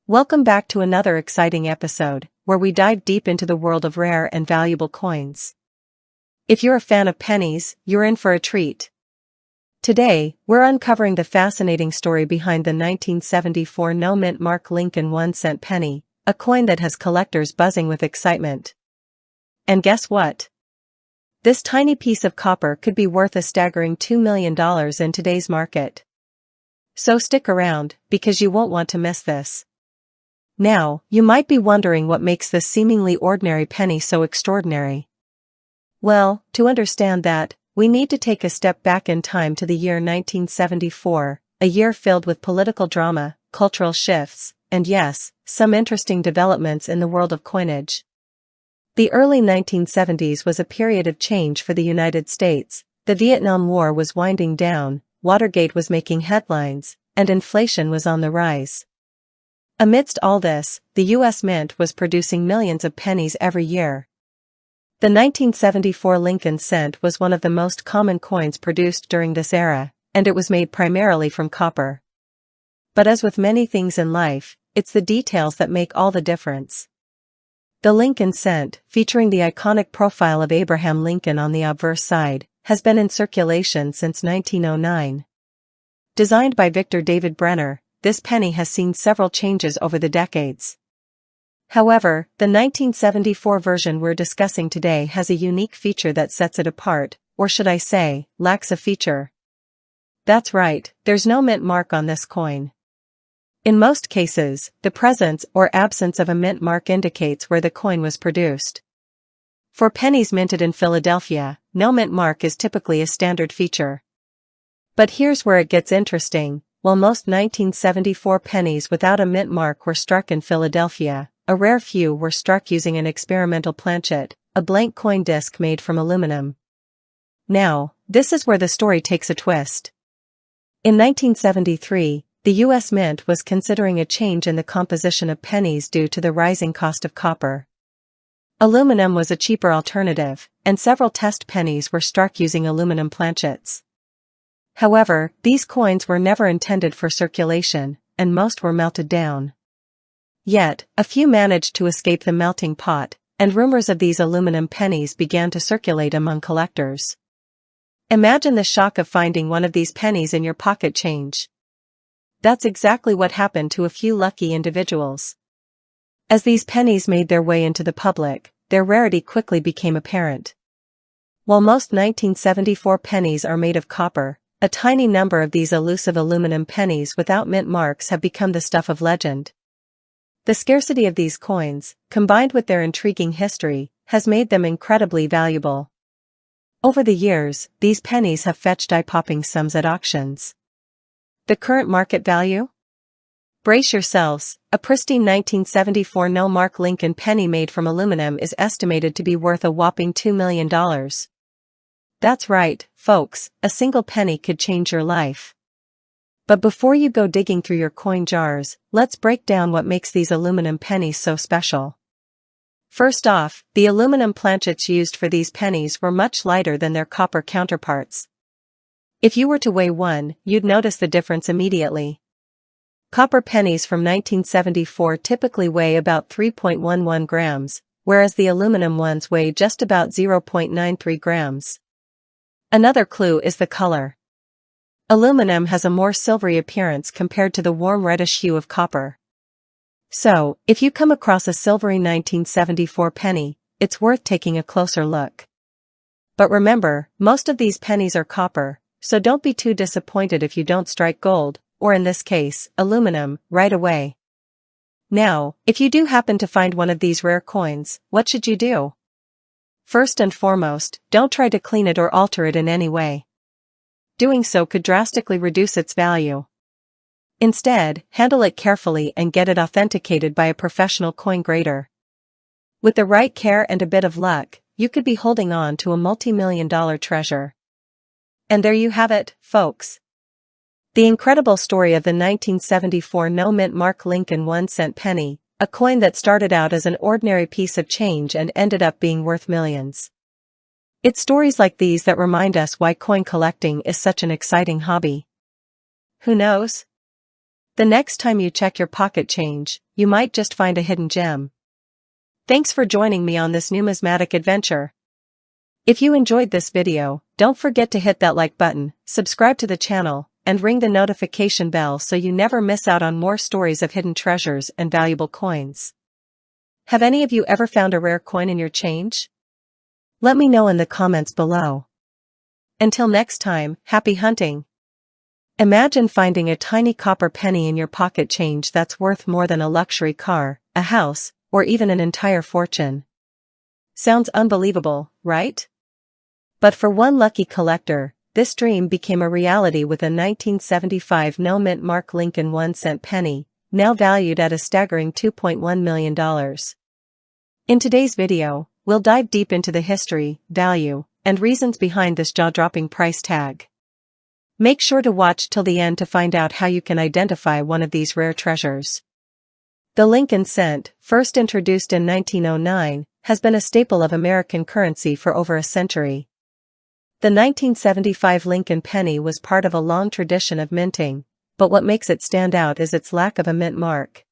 Welcome back to another exciting episode, where we dive deep into the world of rare and valuable coins. If you're a fan of pennies, you're in for a treat. Today, we're uncovering the fascinating story behind the 1974 no-mint mark Lincoln 1-cent penny, a coin that has collectors buzzing with excitement. And guess what? This tiny piece of copper could be worth a staggering $2 million in today's market. So stick around, because you won't want to miss this. Now, you might be wondering what makes this seemingly ordinary penny so extraordinary. Well, to understand that, we need to take a step back in time to the year 1974, a year filled with political drama, cultural shifts, and yes, some interesting developments in the world of coinage. The early 1970s was a period of change for the United States. The Vietnam War was winding down, Watergate was making headlines, and inflation was on the rise. Amidst all this, the U.S. Mint was producing millions of pennies every year. The 1974 Lincoln cent was one of the most common coins produced during this era, and it was made primarily from copper. But as with many things in life, it's the details that make all the difference. The Lincoln cent, featuring the iconic profile of Abraham Lincoln on the obverse side, has been in circulation since 1909. Designed by Victor David Brenner, this penny has seen several changes over the decades. However, the 1974 version we're discussing today has a unique feature that sets it apart, or should I say, lacks a feature. That's right, there's no mint mark on this coin. In most cases, the presence or absence of a mint mark indicates where the coin was produced. For pennies minted in Philadelphia, no mint mark is typically a standard feature. But here's where it gets interesting. While most 1974 pennies without a mint mark were struck in Philadelphia, a rare few were struck using an experimental planchet, a blank coin disc made from aluminum. Now, this is where the story takes a twist. In 1973, the U.S. Mint was considering a change in the composition of pennies due to the rising cost of copper. Aluminum was a cheaper alternative, and several test pennies were struck using aluminum planchets. However, these coins were never intended for circulation, and most were melted down. Yet, a few managed to escape the melting pot, and rumors of these aluminum pennies began to circulate among collectors. Imagine the shock of finding one of these pennies in your pocket change. That's exactly what happened to a few lucky individuals. As these pennies made their way into the public, their rarity quickly became apparent. While most 1974 pennies are made of copper, a tiny number of these elusive aluminum pennies without mint marks have become the stuff of legend. The scarcity of these coins, combined with their intriguing history, has made them incredibly valuable. Over the years, these pennies have fetched eye-popping sums at auctions. The current market value? Brace yourselves, a pristine 1974 no-mark Lincoln penny made from aluminum is estimated to be worth a whopping $2 million. That's right, folks, a single penny could change your life. But before you go digging through your coin jars, let's break down what makes these aluminum pennies so special. First off, the aluminum planchets used for these pennies were much lighter than their copper counterparts. If you were to weigh one, you'd notice the difference immediately. Copper pennies from 1974 typically weigh about 3.11 grams, whereas the aluminum ones weigh just about 0.93 grams. Another clue is the color. Aluminum has a more silvery appearance compared to the warm reddish hue of copper. So, if you come across a silvery 1974 penny, it's worth taking a closer look. But remember, most of these pennies are copper, so don't be too disappointed if you don't strike gold, or in this case, aluminum, right away. Now, if you do happen to find one of these rare coins, what should you do? First and foremost, don't try to clean it or alter it in any way. Doing so could drastically reduce its value. Instead, handle it carefully and get it authenticated by a professional coin grader. With the right care and a bit of luck, you could be holding on to a multi-million-dollar treasure. And there you have it, folks. The incredible story of the 1974 no-mint mark Lincoln 1-cent penny, a coin that started out as an ordinary piece of change and ended up being worth millions. It's stories like these that remind us why coin collecting is such an exciting hobby. Who knows? The next time you check your pocket change, you might just find a hidden gem. Thanks for joining me on this numismatic adventure. If you enjoyed this video, don't forget to hit that like button, subscribe to the channel, and ring the notification bell so you never miss out on more stories of hidden treasures and valuable coins. Have any of you ever found a rare coin in your change? Let me know in the comments below. Until next time, happy hunting! Imagine finding a tiny copper penny in your pocket change that's worth more than a luxury car, a house, or even an entire fortune. Sounds unbelievable, right? But for one lucky collector, this dream became a reality with a 1975 no-mint Mark Lincoln 1-cent penny, now valued at a staggering $2.1 million. In today's video, we'll dive deep into the history, value, and reasons behind this jaw-dropping price tag. Make sure to watch till the end to find out how you can identify one of these rare treasures. The Lincoln cent, first introduced in 1909, has been a staple of American currency for over a century. The 1975 Lincoln penny was part of a long tradition of minting, but what makes it stand out is its lack of a mint mark.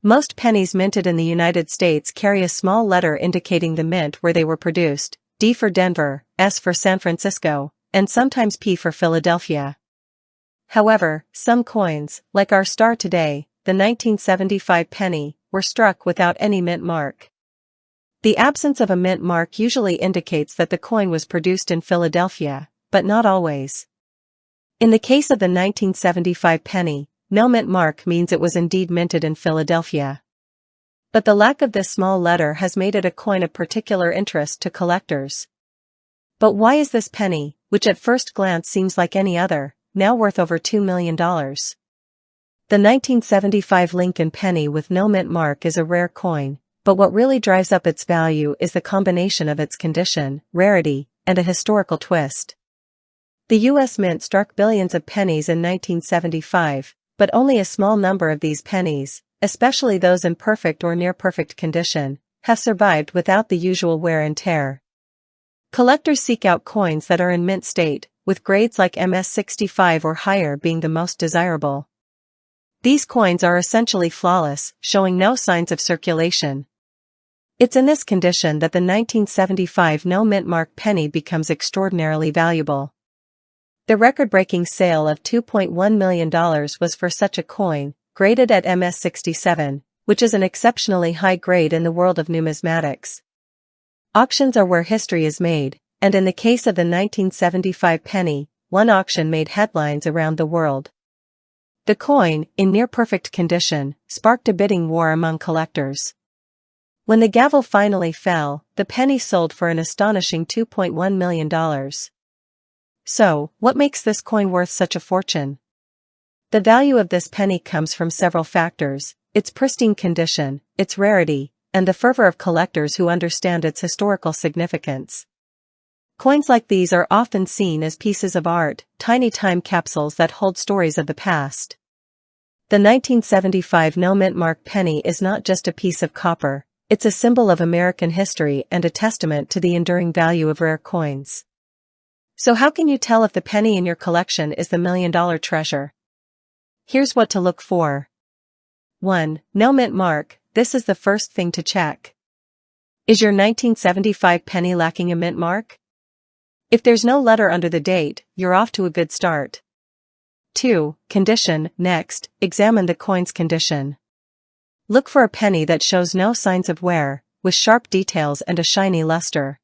Most pennies minted in the United States carry a small letter indicating the mint where they were produced, D for Denver, S for San Francisco, and sometimes P for Philadelphia. However, some coins, like our star today, the 1975 penny, were struck without any mint mark. The absence of a mint mark usually indicates that the coin was produced in Philadelphia, but not always. In the case of the 1975 penny, no mint mark means it was indeed minted in Philadelphia. But the lack of this small letter has made it a coin of particular interest to collectors. But why is this penny, which at first glance seems like any other, now worth over $2 million? The 1975 Lincoln penny with no mint mark is a rare coin, but what really drives up its value is the combination of its condition, rarity, and a historical twist. The U.S. Mint struck billions of pennies in 1975, but only a small number of these pennies, especially those in perfect or near-perfect condition, have survived without the usual wear and tear. Collectors seek out coins that are in mint state, with grades like MS65 or higher being the most desirable. These coins are essentially flawless, showing no signs of circulation. It's in this condition that the 1975 no-mint mark penny becomes extraordinarily valuable. The record-breaking sale of $2.1 million was for such a coin, graded at MS67, which is an exceptionally high grade in the world of numismatics. Auctions are where history is made, and in the case of the 1975 penny, one auction made headlines around the world. The coin, in near-perfect condition, sparked a bidding war among collectors. When the gavel finally fell, the penny sold for an astonishing $2.1 million. So, what makes this coin worth such a fortune? The value of this penny comes from several factors: its pristine condition, its rarity, and the fervor of collectors who understand its historical significance. Coins like these are often seen as pieces of art, tiny time capsules that hold stories of the past. The 1975 no-mint mark penny is not just a piece of copper. It's a symbol of American history and a testament to the enduring value of rare coins. So how can you tell if the penny in your collection is the million-dollar treasure? Here's what to look for. 1. No mint mark. This is the first thing to check. Is your 1975 penny lacking a mint mark? If there's no letter under the date, you're off to a good start. 2. Condition. Next, examine the coin's condition. Look for a penny that shows no signs of wear, with sharp details and a shiny luster.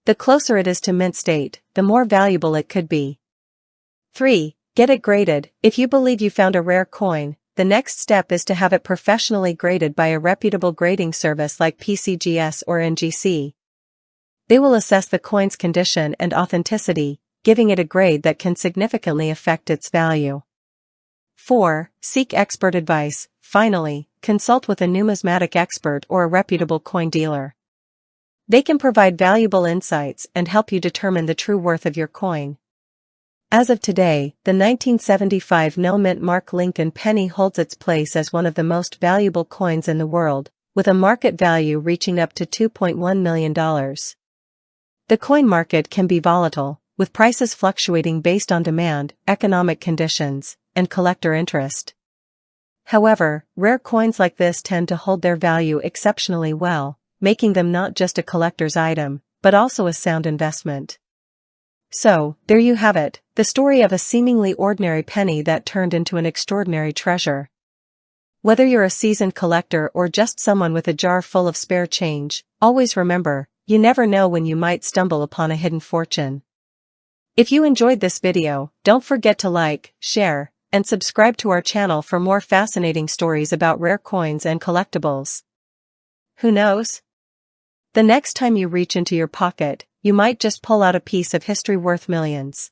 The closer it is to mint state, the more valuable it could be. 3. Get it graded. If you believe you found a rare coin, the next step is to have it professionally graded by a reputable grading service like PCGS or NGC. They will assess the coin's condition and authenticity, giving it a grade that can significantly affect its value. 4. Seek expert advice. Finally, consult with a numismatic expert or a reputable coin dealer. They can provide valuable insights and help you determine the true worth of your coin. As of today, the 1975 no-mint mark Lincoln penny holds its place as one of the most valuable coins in the world, with a market value reaching up to $2.1 million. The coin market can be volatile, with prices fluctuating based on demand, economic conditions, and collector interest. However, rare coins like this tend to hold their value exceptionally well, making them not just a collector's item, but also a sound investment. So, there you have it, the story of a seemingly ordinary penny that turned into an extraordinary treasure. Whether you're a seasoned collector or just someone with a jar full of spare change, always remember, you never know when you might stumble upon a hidden fortune. If you enjoyed this video, don't forget to like, share, and subscribe to our channel for more fascinating stories about rare coins and collectibles. Who knows? The next time you reach into your pocket, you might just pull out a piece of history worth millions.